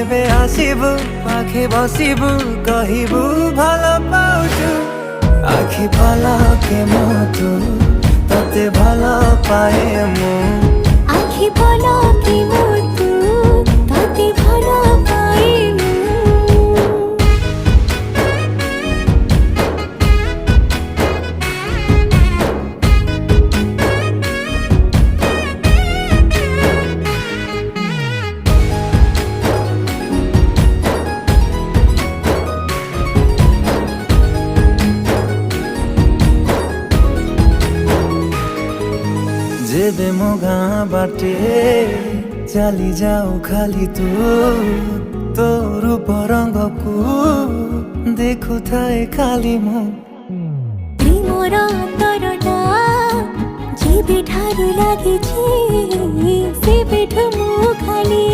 যেবে আসিবু পাখে বসিবু কহিবু ভাল পাউছু আখি পলকে মতু ততে ভাল পায়ে মু আখি পলকে মতু ততে ভাল পায়ে মু जेबे मो गाँ बाटे चली जाऊ खाली तू तो रूप रंग को देखु थाए खाली मु प्रेमर अंतरटा जेबे ठारू लागिछि सेबेठु मु खाली